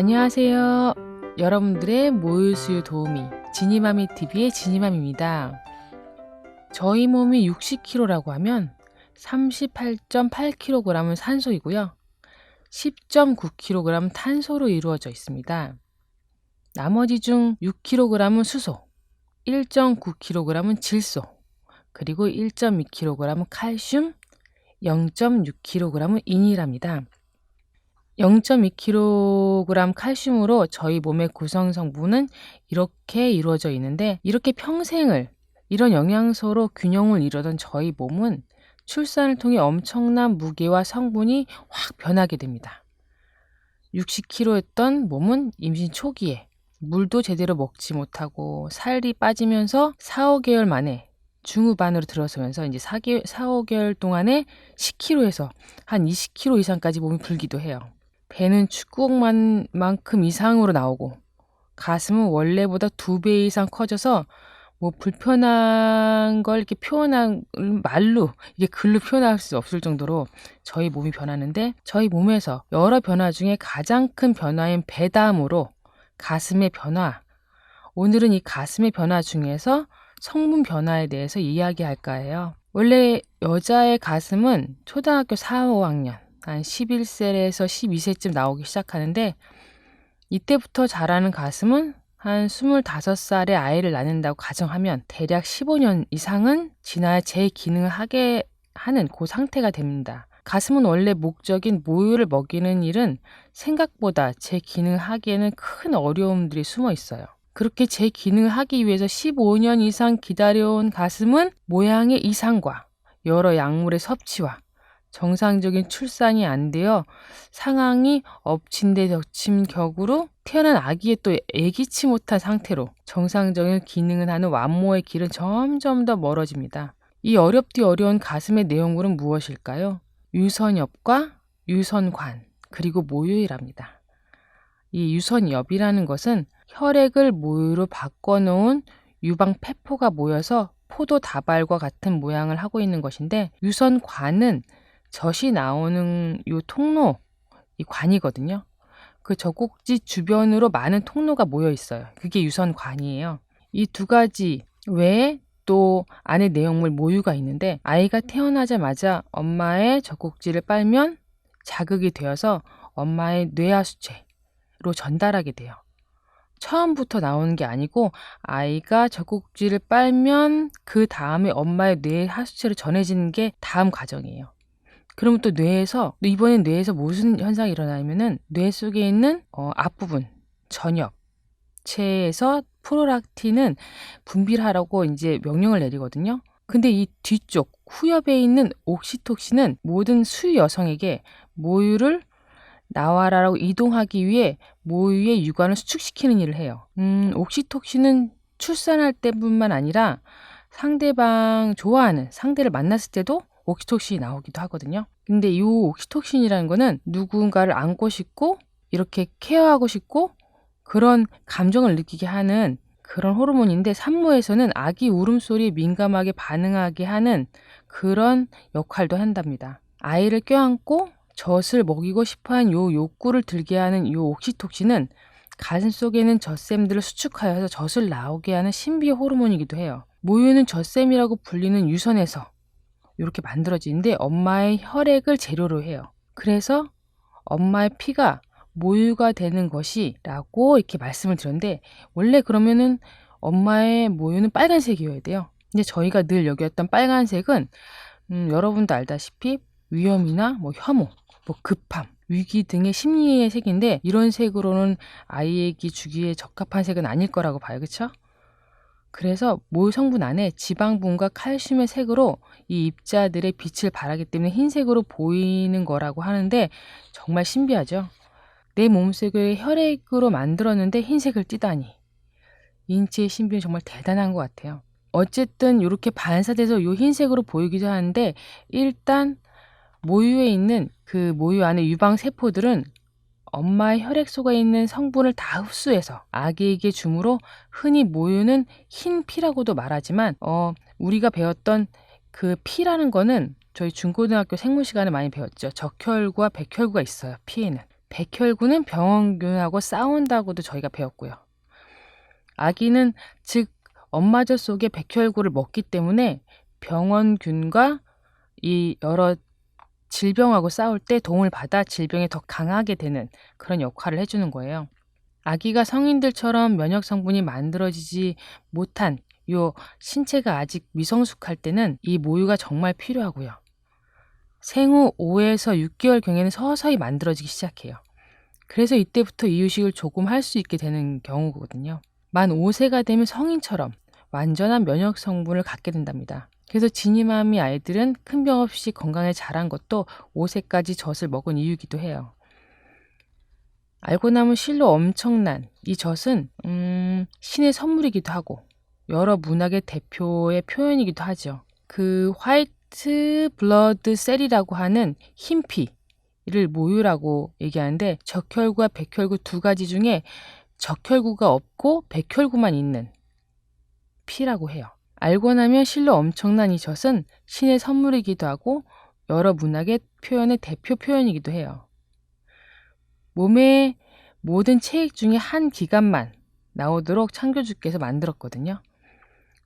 안녕하세요. 여러분들의 모유수유 도우미 지니마미TV의 지니맘입니다. 저희 몸이 60kg라고 하면 38.8kg은 산소이고요. 10.9kg 탄소로 이루어져 있습니다. 나머지 중 6kg은 수소, 1.9kg은 질소, 그리고 1.2kg 칼슘, 0.6kg은 인이랍니다. 0.2kg 칼슘으로 저희 몸의 구성 성분은 이렇게 이루어져 있는데, 이렇게 평생을 이런 영양소로 균형을 이루던 저희 몸은 출산을 통해 엄청난 무게와 성분이 확 변하게 됩니다. 60kg였던 몸은 임신 초기에 물도 제대로 먹지 못하고 살이 빠지면서 4-5개월 만에 중후반으로 들어서면서 이제 4-5개월 동안에 10kg에서 한 20kg 이상까지 몸이 불기도 해요. 배는 축구공만큼 이상으로 나오고, 가슴은 원래보다 2배 이상 커져서 뭐 불편한 걸 이렇게 표현한 말로, 이게 글로 표현할 수 없을 정도로 저희 몸이 변하는데, 저희 몸에서 여러 변화 중에 가장 큰 변화인 배 다음으로 가슴의 변화, 오늘은 이 가슴의 변화 중에서 성분 변화에 대해서 이야기할까 해요. 원래 여자의 가슴은 초등학교 4-5학년 한 11세에서 12세쯤 나오기 시작하는데, 이때부터 자라는 가슴은 한 25살에 아이를 낳는다고 가정하면 대략 15년 이상은 지나야 제 기능을 하게 하는 그 상태가 됩니다. 가슴은 원래 목적인 모유를 먹이는 일은 생각보다 제 기능을 하기에는 큰 어려움들이 숨어 있어요. 그렇게 제 기능을 하기 위해서 15년 이상 기다려온 가슴은 모양의 이상과 여러 약물의 섭취와 정상적인 출산이 안 되어 상황이 엎친 데 덮친 격으로 태어난 아기의 또 예기치 못한 상태로 정상적인 기능을 하는 완모의 길은 점점 더 멀어집니다. 이 어렵디 어려운 가슴의 내용물은 무엇일까요? 유선엽과 유선관, 그리고 모유이랍니다. 이 유선엽이라는 것은 혈액을 모유로 바꿔놓은 유방폐포가 모여서 포도 다발과 같은 모양을 하고 있는 것인데, 유선관은 젖이 나오는 이 통로, 이 관이거든요. 그 젖꼭지 주변으로 많은 통로가 모여 있어요. 그게 유선관이에요. 이 두 가지 외에 또 안에 내용물 모유가 있는데, 아이가 태어나자마자 엄마의 젖꼭지를 빨면 자극이 되어서 엄마의 뇌하수체로 전달하게 돼요. 처음부터 나오는 게 아니고 아이가 젖꼭지를 빨면 그 다음에 엄마의 뇌하수체로 전해지는 게 다음 과정이에요. 그러면 또 뇌에서, 이번엔 뇌에서 무슨 현상이 일어나냐면은 뇌 속에 있는 앞부분 전엽체에서 프롤락틴은 분비하라고 이제 명령을 내리거든요. 근데 이 뒤쪽 후엽에 있는 옥시톡신은 모든 수유 여성에게 모유를 나와라라고 이동하기 위해 모유의 유관을 수축시키는 일을 해요. 옥시톡신은 출산할 때뿐만 아니라 상대방 좋아하는 상대를 만났을 때도 옥시톡신이 나오기도 하거든요. 근데 이 옥시톡신이라는 거는 누군가를 안고 싶고 이렇게 케어하고 싶고 그런 감정을 느끼게 하는 그런 호르몬인데, 산모에서는 아기 울음소리에 민감하게 반응하게 하는 그런 역할도 한답니다. 아이를 껴안고 젖을 먹이고 싶어하는 요 욕구를 들게 하는 요 옥시톡신은 가슴 속에 있는 젖샘들을 수축하여서 젖을 나오게 하는 신비의 호르몬이기도 해요. 모유는 젖샘이라고 불리는 유선에서 이렇게 만들어지는데, 엄마의 혈액을 재료로 해요. 그래서 엄마의 피가 모유가 되는 것이라고 이렇게 말씀을 드렸는데, 원래 그러면은 엄마의 모유는 빨간색이어야 돼요. 근데 저희가 늘 여겼던 빨간색은 여러분도 알다시피 위험이나 뭐 혐오, 뭐 급함, 위기 등의 심리의 색인데, 이런 색으로는 아이에게 주기에 적합한 색은 아닐 거라고 봐요. 그렇죠? 그래서 모유 성분 안에 지방분과 칼슘의 색으로 이 입자들의 빛을 발하기 때문에 흰색으로 보이는 거라고 하는데, 정말 신비하죠. 내 몸속을 혈액으로 만들었는데 흰색을 띠다니. 인체의 신비는 정말 대단한 것 같아요. 어쨌든 이렇게 반사돼서 이 흰색으로 보이기도 하는데, 일단 모유에 있는 그 모유 안에 유방 세포들은 엄마의 혈액 속에 있는 성분을 다 흡수해서 아기에게 주므로, 흔히 모유는 흰 피라고도 말하지만 우리가 배웠던 그 피라는 거는 저희 중고등학교 생물 시간에 많이 배웠죠. 적혈구와 백혈구가 있어요. 피에는. 백혈구는 병원균하고 싸운다고도 저희가 배웠고요. 아기는 즉 엄마젖 속에 백혈구를 먹기 때문에 병원균과 이 여러 질병하고 싸울 때 도움을 받아 질병에 더 강하게 되는 그런 역할을 해주는 거예요. 아기가 성인들처럼 면역 성분이 만들어지지 못한 요 신체가 아직 미성숙할 때는 이 모유가 정말 필요하고요. 생후 5에서 6개월경에는 서서히 만들어지기 시작해요. 그래서 이때부터 이유식을 조금 할 수 있게 되는 경우거든요. 만 5세가 되면 성인처럼 완전한 면역 성분을 갖게 된답니다. 그래서 지니마미 아이들은 큰 병 없이 건강에 자란 것도 5세까지 젖을 먹은 이유이기도 해요. 알고 나면 실로 엄청난 이 젖은 신의 선물이기도 하고 여러 문학의 대표의 표현이기도 하죠. 그 화이트 블러드 셀이라고 하는 흰피를 모유라고 얘기하는데 적혈구와 백혈구 두 가지 중에 적혈구가 없고 백혈구만 있는 피라고 해요. 알고 나면 실로 엄청난 이 젖은 신의 선물이기도 하고 여러 문학의 표현의 대표 표현이기도 해요. 몸의 모든 체액 중에 한 기관만 나오도록 창조주께서 만들었거든요.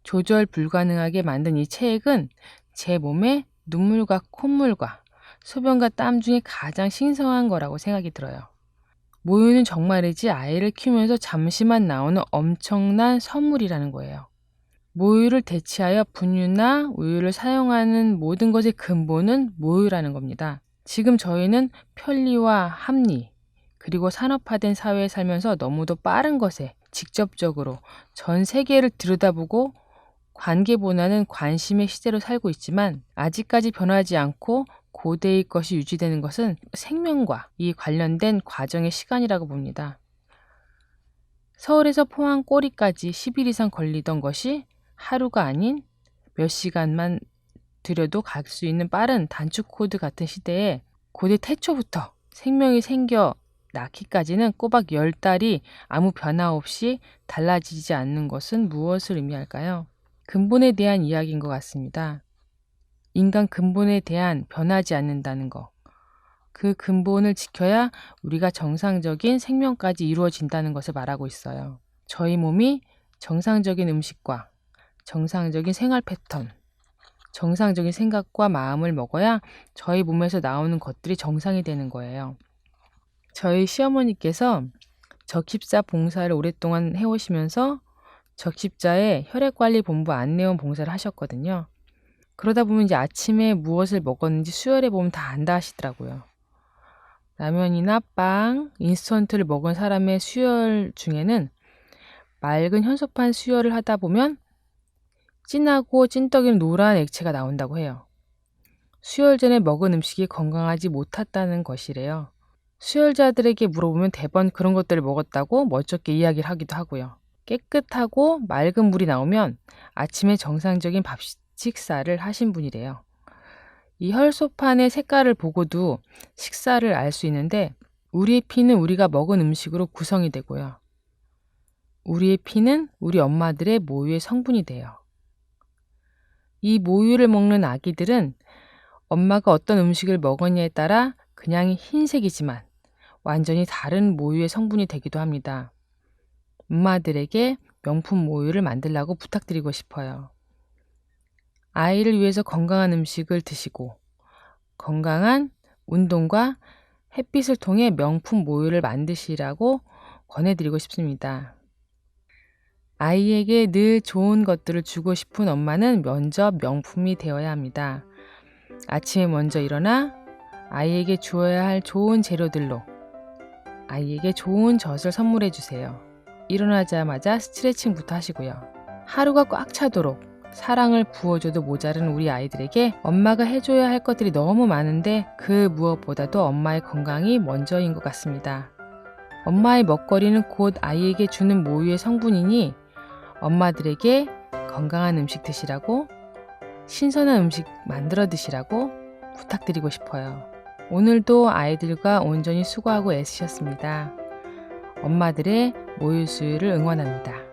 조절 불가능하게 만든 이 체액은 제 몸에 눈물과 콧물과 소변과 땀 중에 가장 신성한 거라고 생각이 들어요. 모유는 정말이지 아이를 키우면서 잠시만 나오는 엄청난 선물이라는 거예요. 모유를 대체하여 분유나 우유를 사용하는 모든 것의 근본은 모유라는 겁니다. 지금 저희는 편리와 합리, 그리고 산업화된 사회에 살면서 너무도 빠른 것에 직접적으로 전 세계를 들여다보고 관계보다는 관심의 시대로 살고 있지만 아직까지 변하지 않고 고대의 것이 유지되는 것은 생명과 이 관련된 과정의 시간이라고 봅니다. 서울에서 포항 꼬리까지 10일 이상 걸리던 것이 하루가 아닌 몇 시간만 들여도 갈 수 있는 빠른 단축 코드 같은 시대에 고대 태초부터 생명이 생겨 낳기까지는 꼬박 10달이 아무 변화 없이 달라지지 않는 것은 무엇을 의미할까요? 근본에 대한 이야기인 것 같습니다. 인간 근본에 대한 변하지 않는다는 것. 그 근본을 지켜야 우리가 정상적인 생명까지 이루어진다는 것을 말하고 있어요. 저희 몸이 정상적인 음식과 정상적인 생활 패턴, 정상적인 생각과 마음을 먹어야 저희 몸에서 나오는 것들이 정상이 되는 거예요. 저희 시어머니께서 적십자 봉사를 오랫동안 해오시면서 적십자에 혈액관리본부 안내원 봉사를 하셨거든요. 그러다 보면 이제 아침에 무엇을 먹었는지 수혈해 보면 다 안다 하시더라고요. 라면이나 빵, 인스턴트를 먹은 사람의 수혈 중에는 맑은 현소판 수혈을 하다 보면 진하고 찐떡인 노란 액체가 나온다고 해요. 수혈 전에 먹은 음식이 건강하지 못했다는 것이래요. 수혈자들에게 물어보면 대번 그런 것들을 먹었다고 멋쩍게 이야기를 하기도 하고요. 깨끗하고 맑은 물이 나오면 아침에 정상적인 식사를 하신 분이래요. 이 혈소판의 색깔을 보고도 식사를 알 수 있는데 우리의 피는 우리가 먹은 음식으로 구성이 되고요. 우리의 피는 우리 엄마들의 모유의 성분이 돼요. 이 모유를 먹는 아기들은 엄마가 어떤 음식을 먹었냐에 따라 그냥 흰색이지만 완전히 다른 모유의 성분이 되기도 합니다. 엄마들에게 명품 모유를 만들라고 부탁드리고 싶어요. 아이를 위해서 건강한 음식을 드시고 건강한 운동과 햇빛을 통해 명품 모유를 만드시라고 권해드리고 싶습니다. 아이에게 늘 좋은 것들을 주고 싶은 엄마는 먼저 명품이 되어야 합니다. 아침에 먼저 일어나 아이에게 주어야 할 좋은 재료들로 아이에게 좋은 젖을 선물해 주세요. 일어나자마자 스트레칭부터 하시고요. 하루가 꽉 차도록 사랑을 부어줘도 모자른 우리 아이들에게 엄마가 해줘야 할 것들이 너무 많은데 그 무엇보다도 엄마의 건강이 먼저인 것 같습니다. 엄마의 먹거리는 곧 아이에게 주는 모유의 성분이니 엄마들에게 건강한 음식 드시라고 신선한 음식 만들어 드시라고 부탁드리고 싶어요. 오늘도 아이들과 온전히 수고하고 애쓰셨습니다. 엄마들의 모유 수유를 응원합니다.